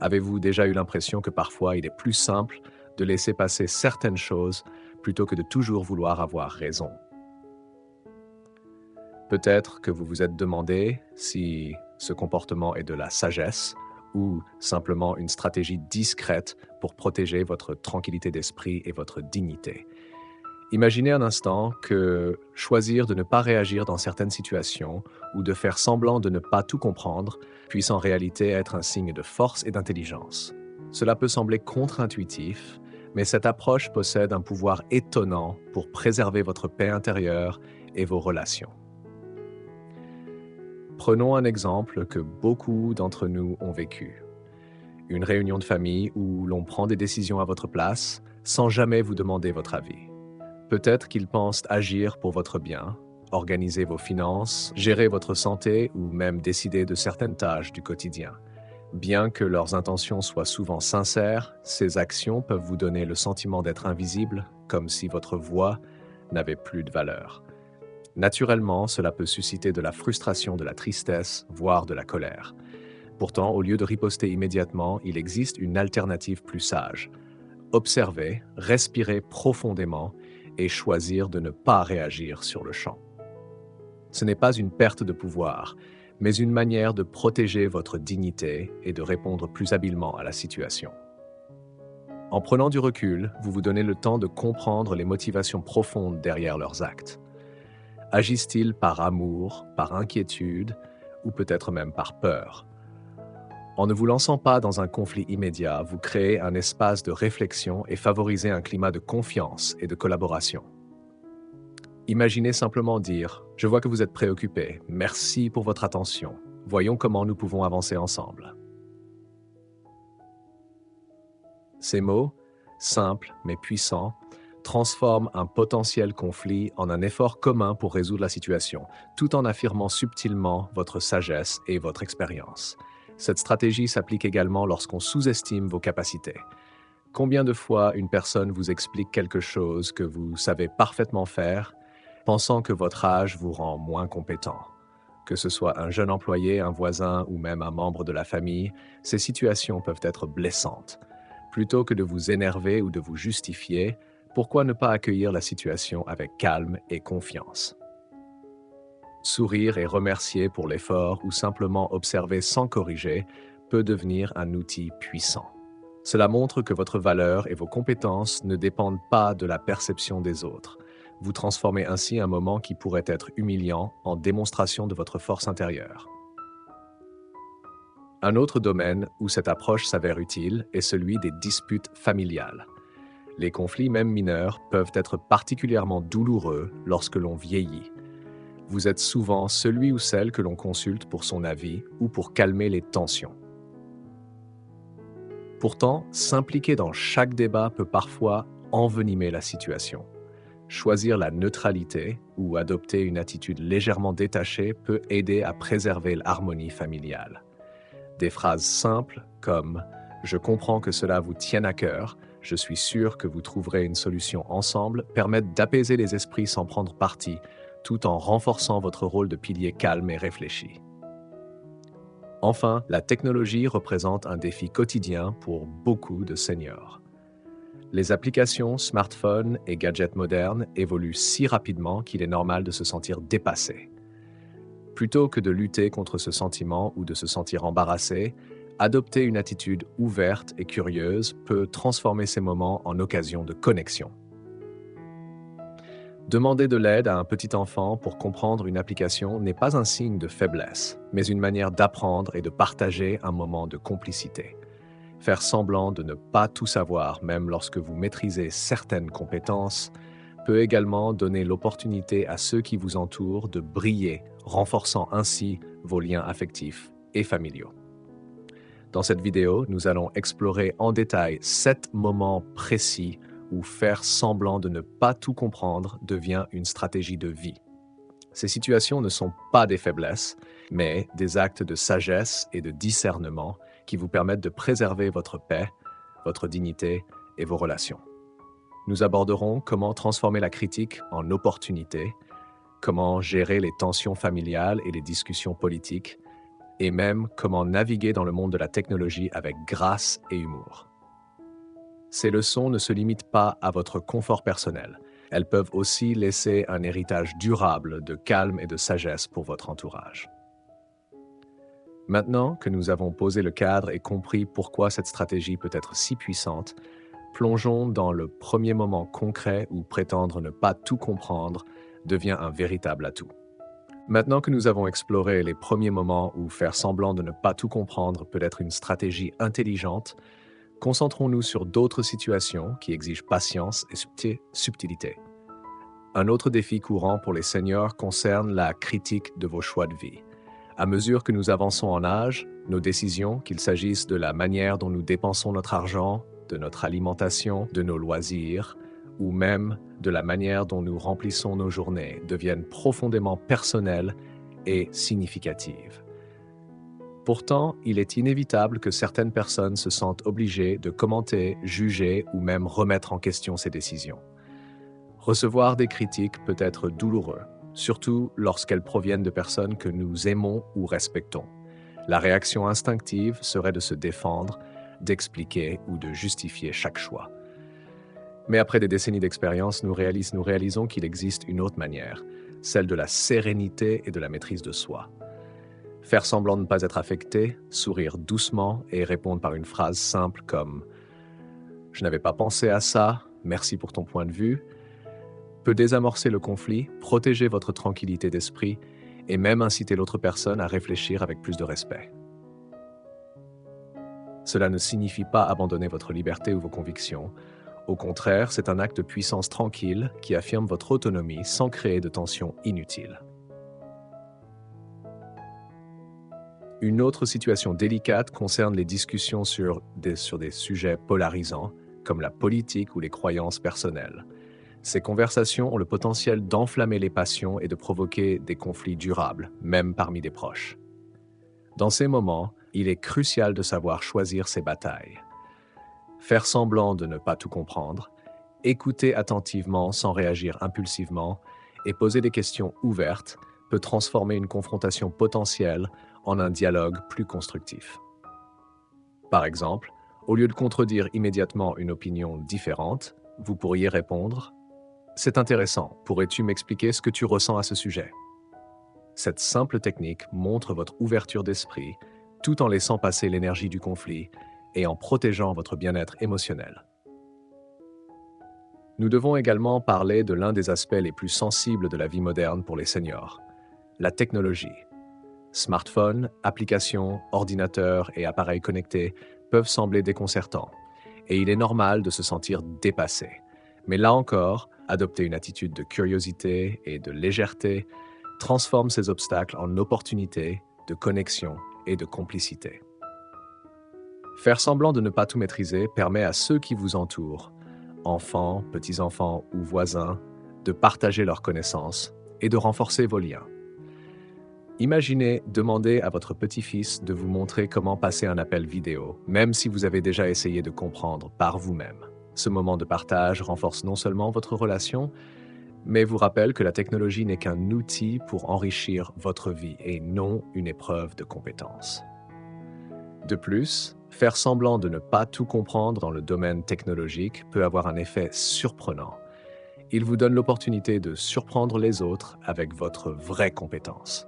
Avez-vous déjà eu l'impression que parfois il est plus simple de laisser passer certaines choses plutôt que de toujours vouloir avoir raison? Peut-être que vous vous êtes demandé si ce comportement est de la sagesse ou simplement une stratégie discrète pour protéger votre tranquillité d'esprit et votre dignité. Imaginez un instant que choisir de ne pas réagir dans certaines situations ou de faire semblant de ne pas tout comprendre puisse en réalité être un signe de force et d'intelligence. Cela peut sembler contre-intuitif, mais cette approche possède un pouvoir étonnant pour préserver votre paix intérieure et vos relations. Prenons un exemple que beaucoup d'entre nous ont vécu. Une réunion de famille où l'on prend des décisions à votre place sans jamais vous demander votre avis. Peut-être qu'ils pensent agir pour votre bien, organiser vos finances, gérer votre santé ou même décider de certaines tâches du quotidien. Bien que leurs intentions soient souvent sincères, ces actions peuvent vous donner le sentiment d'être invisible, comme si votre voix n'avait plus de valeur. Naturellement, cela peut susciter de la frustration, de la tristesse, voire de la colère. Pourtant, au lieu de riposter immédiatement, il existe une alternative plus sage. Observer, respirer profondément et choisir de ne pas réagir sur le champ. Ce n'est pas une perte de pouvoir, mais une manière de protéger votre dignité et de répondre plus habilement à la situation. En prenant du recul, vous vous donnez le temps de comprendre les motivations profondes derrière leurs actes. Agissent-ils par amour, par inquiétude ou peut-être même par peur? En ne vous lançant pas dans un conflit immédiat, vous créez un espace de réflexion et favorisez un climat de confiance et de collaboration. Imaginez simplement dire « Je vois que vous êtes préoccupé. Merci pour votre attention. Voyons comment nous pouvons avancer ensemble. » Ces mots, simples mais puissants, transforment un potentiel conflit en un effort commun pour résoudre la situation, tout en affirmant subtilement votre sagesse et votre expérience. Cette stratégie s'applique également lorsqu'on sous-estime vos capacités. Combien de fois une personne vous explique quelque chose que vous savez parfaitement faire, pensant que votre âge vous rend moins compétent? Que ce soit un jeune employé, un voisin ou même un membre de la famille, ces situations peuvent être blessantes. Plutôt que de vous énerver ou de vous justifier, pourquoi ne pas accueillir la situation avec calme et confiance? Sourire et remercier pour l'effort ou simplement observer sans corriger peut devenir un outil puissant. Cela montre que votre valeur et vos compétences ne dépendent pas de la perception des autres. Vous transformez ainsi un moment qui pourrait être humiliant en démonstration de votre force intérieure. Un autre domaine où cette approche s'avère utile est celui des disputes familiales. Les conflits, même mineurs, peuvent être particulièrement douloureux lorsque l'on vieillit. Vous êtes souvent celui ou celle que l'on consulte pour son avis ou pour calmer les tensions. Pourtant, s'impliquer dans chaque débat peut parfois envenimer la situation. Choisir la neutralité ou adopter une attitude légèrement détachée peut aider à préserver l'harmonie familiale. Des phrases simples comme « Je comprends que cela vous tienne à cœur, je suis sûr que vous trouverez une solution ensemble » permettent d'apaiser les esprits sans prendre parti, tout en renforçant votre rôle de pilier calme et réfléchi. Enfin, la technologie représente un défi quotidien pour beaucoup de seniors. Les applications, smartphones et gadgets modernes évoluent si rapidement qu'il est normal de se sentir dépassé. Plutôt que de lutter contre ce sentiment ou de se sentir embarrassé, adopter une attitude ouverte et curieuse peut transformer ces moments en occasion de connexion. Demander de l'aide à un petit enfant pour comprendre une application n'est pas un signe de faiblesse, mais une manière d'apprendre et de partager un moment de complicité. Faire semblant de ne pas tout savoir, même lorsque vous maîtrisez certaines compétences, peut également donner l'opportunité à ceux qui vous entourent de briller, renforçant ainsi vos liens affectifs et familiaux. Dans cette vidéo, nous allons explorer en détail 7 moments précis où faire semblant de ne pas tout comprendre devient une stratégie de vie. Ces situations ne sont pas des faiblesses, mais des actes de sagesse et de discernement qui vous permettent de préserver votre paix, votre dignité et vos relations. Nous aborderons comment transformer la critique en opportunité, comment gérer les tensions familiales et les discussions politiques, et même comment naviguer dans le monde de la technologie avec grâce et humour. Ces leçons ne se limitent pas à votre confort personnel. Elles peuvent aussi laisser un héritage durable de calme et de sagesse pour votre entourage. Maintenant que nous avons posé le cadre et compris pourquoi cette stratégie peut être si puissante, plongeons dans le premier moment concret où prétendre ne pas tout comprendre devient un véritable atout. Maintenant que nous avons exploré les premiers moments où faire semblant de ne pas tout comprendre peut être une stratégie intelligente, concentrons-nous sur d'autres situations qui exigent patience et subtilité. Un autre défi courant pour les seniors concerne la critique de vos choix de vie. À mesure que nous avançons en âge, nos décisions, qu'il s'agisse de la manière dont nous dépensons notre argent, de notre alimentation, de nos loisirs, ou même de la manière dont nous remplissons nos journées, deviennent profondément personnelles et significatives. Pourtant, il est inévitable que certaines personnes se sentent obligées de commenter, juger ou même remettre en question ces décisions. Recevoir des critiques peut être douloureux, surtout lorsqu'elles proviennent de personnes que nous aimons ou respectons. La réaction instinctive serait de se défendre, d'expliquer ou de justifier chaque choix. Mais après des décennies d'expérience, nous réalisons qu'il existe une autre manière, celle de la sérénité et de la maîtrise de soi. Faire semblant de ne pas être affecté, sourire doucement et répondre par une phrase simple comme « Je n'avais pas pensé à ça, merci pour ton point de vue » peut désamorcer le conflit, protéger votre tranquillité d'esprit et même inciter l'autre personne à réfléchir avec plus de respect. Cela ne signifie pas abandonner votre liberté ou vos convictions. Au contraire, c'est un acte de puissance tranquille qui affirme votre autonomie sans créer de tensions inutiles. Une autre situation délicate concerne les discussions sur des sujets polarisants, comme la politique ou les croyances personnelles. Ces conversations ont le potentiel d'enflammer les passions et de provoquer des conflits durables, même parmi des proches. Dans ces moments, il est crucial de savoir choisir ses batailles. Faire semblant de ne pas tout comprendre, écouter attentivement sans réagir impulsivement et poser des questions ouvertes peut transformer une confrontation potentielle en un dialogue plus constructif. Par exemple, au lieu de contredire immédiatement une opinion différente, vous pourriez répondre « C'est intéressant, pourrais-tu m'expliquer ce que tu ressens à ce sujet ?» Cette simple technique montre votre ouverture d'esprit tout en laissant passer l'énergie du conflit et en protégeant votre bien-être émotionnel. Nous devons également parler de l'un des aspects les plus sensibles de la vie moderne pour les seniors, la technologie. Smartphones, applications, ordinateurs et appareils connectés peuvent sembler déconcertants, et il est normal de se sentir dépassé. Mais là encore, adopter une attitude de curiosité et de légèreté transforme ces obstacles en opportunités de connexion et de complicité. Faire semblant de ne pas tout maîtriser permet à ceux qui vous entourent, enfants, petits-enfants ou voisins, de partager leurs connaissances et de renforcer vos liens. Imaginez demander à votre petit-fils de vous montrer comment passer un appel vidéo, même si vous avez déjà essayé de comprendre par vous-même. Ce moment de partage renforce non seulement votre relation, mais vous rappelle que la technologie n'est qu'un outil pour enrichir votre vie et non une épreuve de compétence. De plus, faire semblant de ne pas tout comprendre dans le domaine technologique peut avoir un effet surprenant. Il vous donne l'opportunité de surprendre les autres avec votre vraie compétence.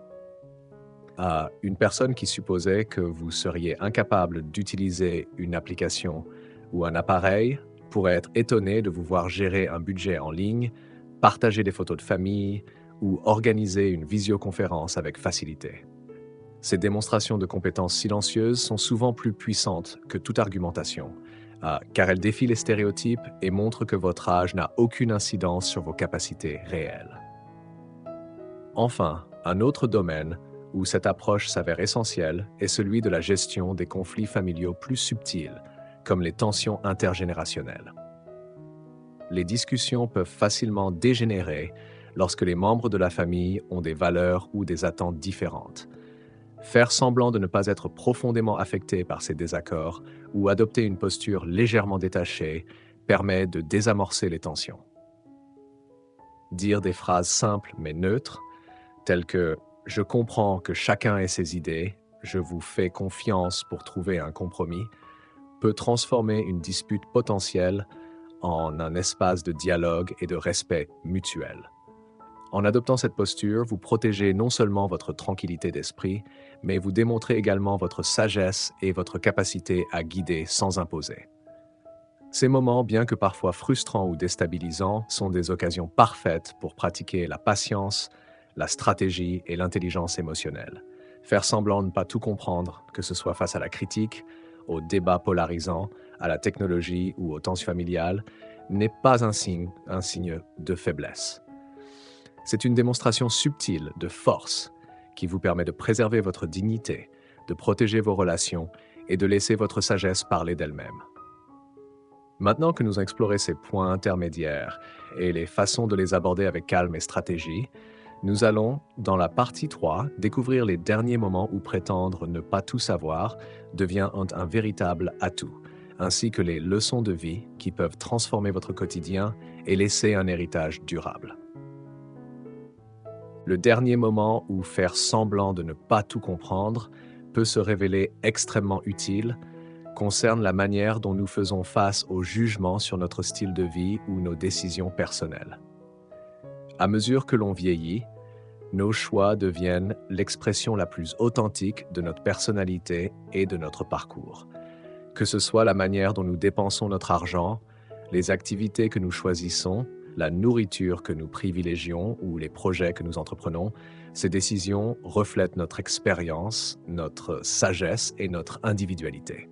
Une personne qui supposait que vous seriez incapable d'utiliser une application ou un appareil pourrait être étonnée de vous voir gérer un budget en ligne, partager des photos de famille ou organiser une visioconférence avec facilité. Ces démonstrations de compétences silencieuses sont souvent plus puissantes que toute argumentation, car elles défient les stéréotypes et montrent que votre âge n'a aucune incidence sur vos capacités réelles. Enfin, un autre domaine où cette approche s'avère essentielle est celui de la gestion des conflits familiaux plus subtils, comme les tensions intergénérationnelles. Les discussions peuvent facilement dégénérer lorsque les membres de la famille ont des valeurs ou des attentes différentes. Faire semblant de ne pas être profondément affecté par ces désaccords ou adopter une posture légèrement détachée permet de désamorcer les tensions. Dire des phrases simples mais neutres, telles que « Je comprends que chacun ait ses idées, je vous fais confiance pour trouver un compromis peut transformer une dispute potentielle en un espace de dialogue et de respect mutuel. En adoptant cette posture, vous protégez non seulement votre tranquillité d'esprit, mais vous démontrez également votre sagesse et votre capacité à guider sans imposer. Ces moments, bien que parfois frustrants ou déstabilisants, sont des occasions parfaites pour pratiquer la patience, la stratégie et l'intelligence émotionnelle. Faire semblant de ne pas tout comprendre, que ce soit face à la critique, aux débats polarisants, à la technologie ou aux tensions familiales, n'est pas un signe de faiblesse. C'est une démonstration subtile de force qui vous permet de préserver votre dignité, de protéger vos relations et de laisser votre sagesse parler d'elle-même. Maintenant que nous avons exploré ces points intermédiaires et les façons de les aborder avec calme et stratégie, nous allons, dans la partie 3, découvrir les derniers moments où prétendre ne pas tout savoir devient un véritable atout, ainsi que les leçons de vie qui peuvent transformer votre quotidien et laisser un héritage durable. Le dernier moment où faire semblant de ne pas tout comprendre peut se révéler extrêmement utile concerne la manière dont nous faisons face au jugement sur notre style de vie ou nos décisions personnelles. À mesure que l'on vieillit, nos choix deviennent l'expression la plus authentique de notre personnalité et de notre parcours. Que ce soit la manière dont nous dépensons notre argent, les activités que nous choisissons, la nourriture que nous privilégions ou les projets que nous entreprenons, ces décisions reflètent notre expérience, notre sagesse et notre individualité.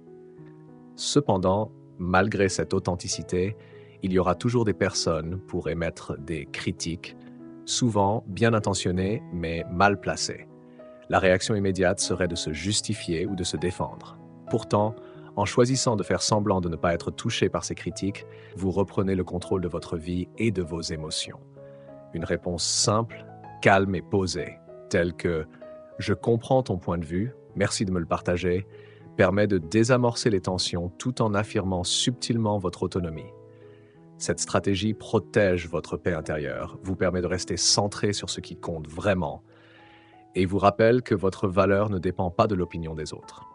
Cependant, malgré cette authenticité, il y aura toujours des personnes pour émettre des critiques, souvent bien intentionnées mais mal placées. La réaction immédiate serait de se justifier ou de se défendre. Pourtant, en choisissant de faire semblant de ne pas être touché par ces critiques, vous reprenez le contrôle de votre vie et de vos émotions. Une réponse simple, calme et posée, telle que « Je comprends ton point de vue, merci de me le partager », permet de désamorcer les tensions tout en affirmant subtilement votre autonomie. Cette stratégie protège votre paix intérieure, vous permet de rester centré sur ce qui compte vraiment et vous rappelle que votre valeur ne dépend pas de l'opinion des autres.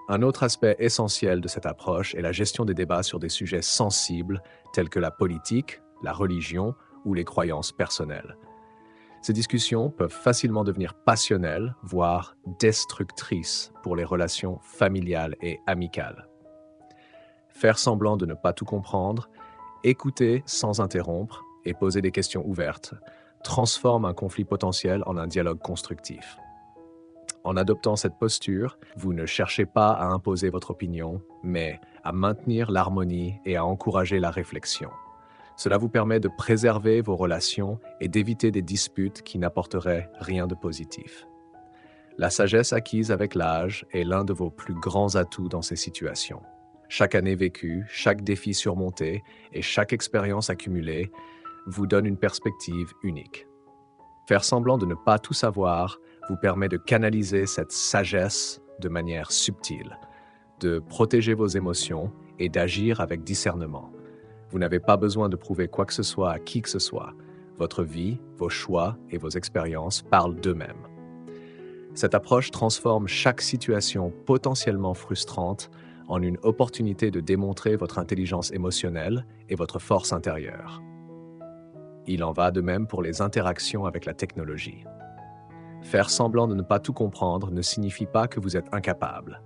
Un autre aspect essentiel de cette approche est la gestion des débats sur des sujets sensibles tels que la politique, la religion ou les croyances personnelles. Ces discussions peuvent facilement devenir passionnelles, voire destructrices pour les relations familiales et amicales. Faire semblant de ne pas tout comprendre, écouter sans interrompre et poser des questions ouvertes transforme un conflit potentiel en un dialogue constructif. En adoptant cette posture, vous ne cherchez pas à imposer votre opinion, mais à maintenir l'harmonie et à encourager la réflexion. Cela vous permet de préserver vos relations et d'éviter des disputes qui n'apporteraient rien de positif. La sagesse acquise avec l'âge est l'un de vos plus grands atouts dans ces situations. Chaque année vécue, chaque défi surmonté et chaque expérience accumulée vous donne une perspective unique. Faire semblant de ne pas tout savoir vous permet de canaliser cette sagesse de manière subtile, de protéger vos émotions et d'agir avec discernement. Vous n'avez pas besoin de prouver quoi que ce soit à qui que ce soit. Votre vie, vos choix et vos expériences parlent d'eux-mêmes. Cette approche transforme chaque situation potentiellement frustrante en une opportunité de démontrer votre intelligence émotionnelle et votre force intérieure. Il en va de même pour les interactions avec la technologie. Faire semblant de ne pas tout comprendre ne signifie pas que vous êtes incapable.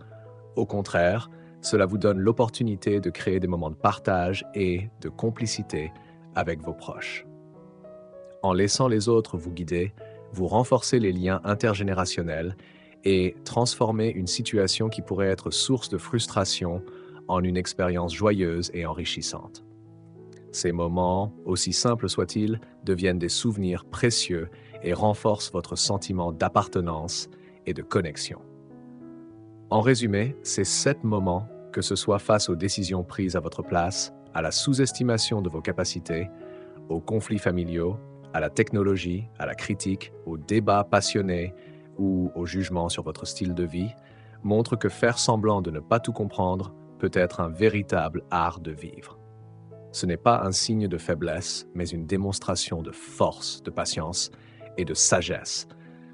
Au contraire, cela vous donne l'opportunité de créer des moments de partage et de complicité avec vos proches. En laissant les autres vous guider, vous renforcez les liens intergénérationnels et transformez une situation qui pourrait être source de frustration en une expérience joyeuse et enrichissante. Ces moments, aussi simples soient-ils, deviennent des souvenirs précieux et renforcent votre sentiment d'appartenance et de connexion. En résumé, ces 7 moments, que ce soit face aux décisions prises à votre place, à la sous-estimation de vos capacités, aux conflits familiaux, à la technologie, à la critique, aux débats passionnés ou au jugement sur votre style de vie, montrent que faire semblant de ne pas tout comprendre peut être un véritable art de vivre. Ce n'est pas un signe de faiblesse, mais une démonstration de force, de patience et de sagesse.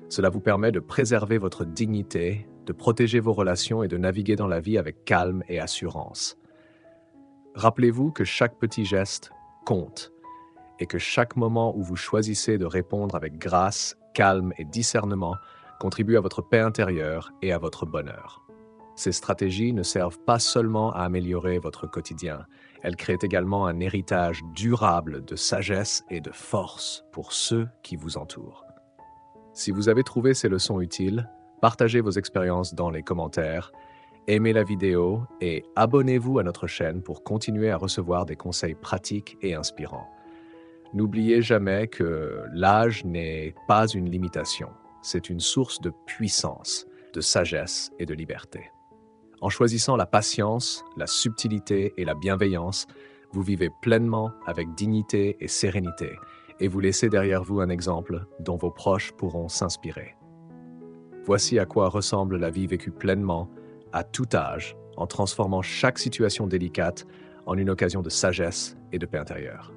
Cela vous permet de préserver votre dignité, de protéger vos relations et de naviguer dans la vie avec calme et assurance. Rappelez-vous que chaque petit geste compte et que chaque moment où vous choisissez de répondre avec grâce, calme et discernement contribue à votre paix intérieure et à votre bonheur. Ces stratégies ne servent pas seulement à améliorer votre quotidien, elles créent également un héritage durable de sagesse et de force pour ceux qui vous entourent. Si vous avez trouvé ces leçons utiles, partagez vos expériences dans les commentaires, aimez la vidéo et abonnez-vous à notre chaîne pour continuer à recevoir des conseils pratiques et inspirants. N'oubliez jamais que l'âge n'est pas une limitation, c'est une source de puissance, de sagesse et de liberté. En choisissant la patience, la subtilité et la bienveillance, vous vivez pleinement avec dignité et sérénité, et vous laissez derrière vous un exemple dont vos proches pourront s'inspirer. Voici à quoi ressemble la vie vécue pleinement, à tout âge, en transformant chaque situation délicate en une occasion de sagesse et de paix intérieure.